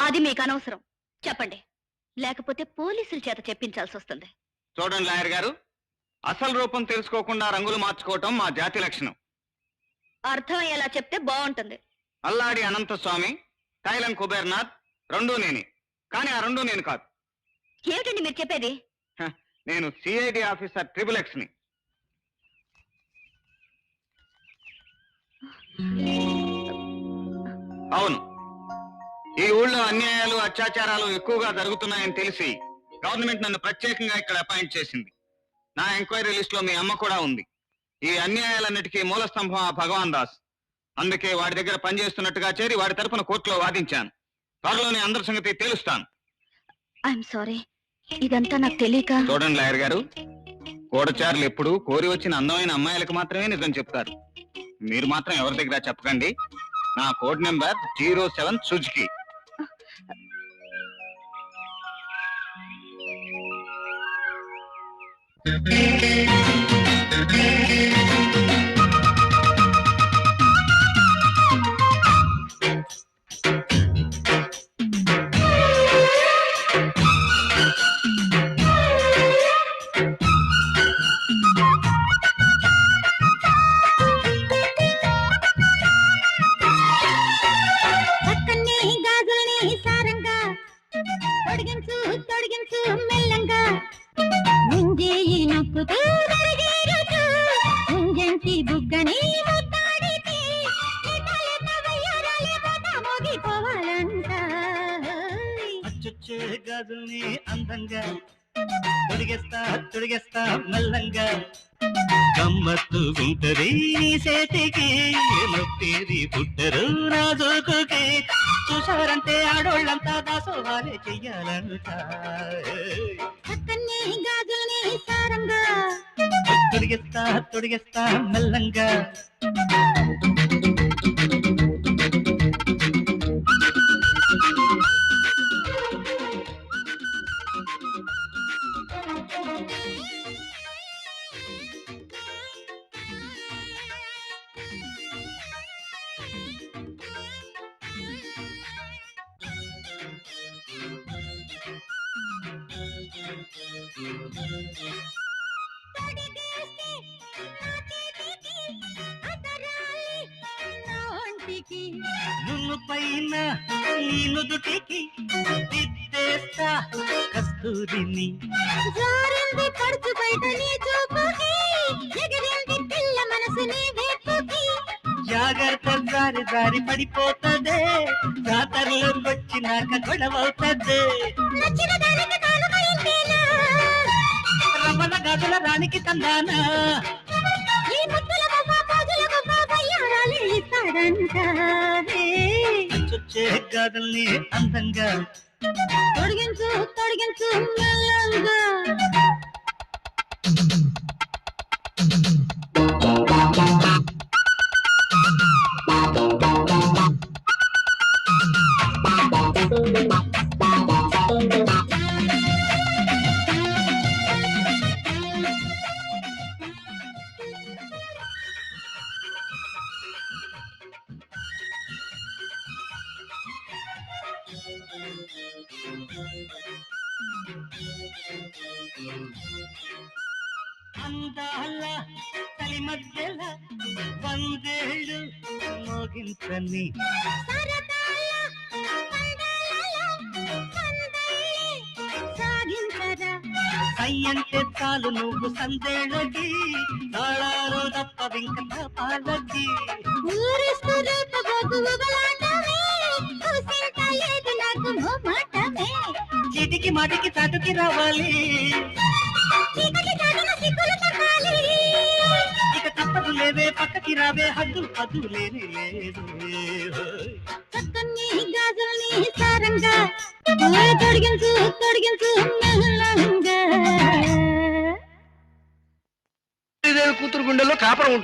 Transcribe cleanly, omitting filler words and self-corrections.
అది మీకు అనవసరం. చెప్పండి, లేకపోతే పోలీసుల చేత చెప్పించాల్సి వస్తుంది. చూడండి లాయర్ గారు, అసలు రూపం తెలుసుకోకుండా రంగులు మార్చుకోవటం మా జాతి లక్షణం. అర్థం అయ్యేలా చెప్తే బాగుంటుంది. అల్లాడి అనంతస్వామి, తైలం కుబేర్నాథ్ రెండూ నేనే. కానీ ఆ రెండూ నేను కాదు. ఏమిటండి మీరు చెప్పేది? హ, నేను సిఐడి ఆఫీసర్ ట్రిపుల్ ఎక్స్ ని. అవును, ఈ ఊళ్ళో అన్యాయాలు అత్యాచారాలు ఎక్కువగా జరుగుతున్నాయని తెలిసి గవర్నమెంట్ నన్ను ప్రత్యేకంగా ఇక్కడ అపాయింట్ చేసింది. నా ఎంక్వైరీ లిస్ట్ లో మీ అమ్మ కూడా ఉంది. ఈ అన్యాయాలన్నిటికీ మూల స్తంభం ఆ భగవాన్ దాస్. అందుకే వాడి దగ్గర పనిచేస్తున్నట్టుగా చేరి వాడి తరపున కోర్టులో వాదించాను. త్వరలోనే అందరి సంగతి తేలుస్తాను. ఐఎమ్ సారీ, ఇదంతా నాకు తెలియక. చూడండి లాయర్ గారు, గూఢచారులు ఎప్పుడు కోరి వచ్చిన అందమైన అమ్మాయిలకు మాత్రమే నిజం చెప్తారు. మీరు మాత్రం ఎవరి దగ్గర చెప్పకండి. నా కోడ్ నెంబర్ 07 సుజుకి. పక్కనే గాజులని సారంగా తొడిగించు తొడిగించు మెల్లంగా ముంజేయి నొక్కుతూ దరిగేరుతూ ముంజంటి బుగ్గని ముద్దాడితే లేత వయ్యారాలే మోత మోగిపోవాలంట. అచ్చొచ్చే గాజుల్ని అందంగా తొడిగేస్తా తొడిగేస్తా మెల్లంగా గమ్మత్తు గుంటది నీ చేతికి నొప్పేది పుట్టరు నా జోకుకి చూసారంటే ఆడోళ్ళంతా దాసోహాలే చెయ్యాలంట. పక్కనే గాజులని సారంగా తొడిగేస్తా తొడిగేస్తా మెల్లంగా తొడిగేస్తే నా చేతికి అదరాలి నా ఒంటికి. నున్ను పైన నీ నుదుటికి దిద్దేస్తా కస్తూరిని జారింది ఖర్చు బయట నీ చూపుకి ఎగిరింది పిల్ల మనసు నీ వేపుకి. జాగ్రత్త జారి జారి పడిపోతదే జాతరలో వచ్చినాక గొడవవుతదే నచ్చిన దానికి కానుక ఇంతేనా? రమణ గదుల రాణికి తందానా ఈ ముద్దుల గొప్ప పోజుల గొప్ప వయ్యారాలే ఇస్తాడంటావే. చొచ్చే గదుల్ని అందంగా తొడిగించు తొడిగించు మెల్లంగా. అందాల తలి మధ్యల వందేళ్ళు మోగించని సరదాల పందాలలో పందెళ్ళి సాగించరా. అయ్యంటే చాలు నువ్వు సందేళ్ళకి తాళాలు తప్ప వింక పాలకి ఊరిస్తూ రేపబోతు ఉబలాటమే కూసింత లేదు నాకు మొమాటమే. చీటికి మాటికి చాటుకి రావాలి చీకటి చాటున సిగ్గులు తప్పాలి. ఇక తప్పదు లేవే పక్కకి రావే హద్దు హద్దు లేని లేదు చక్కని గాజుల్ని సారంగా తొడిగించు తొడిగించు మెల్లంగా. కూతురు గుండెల్లో కాపురం ఉంటుంది.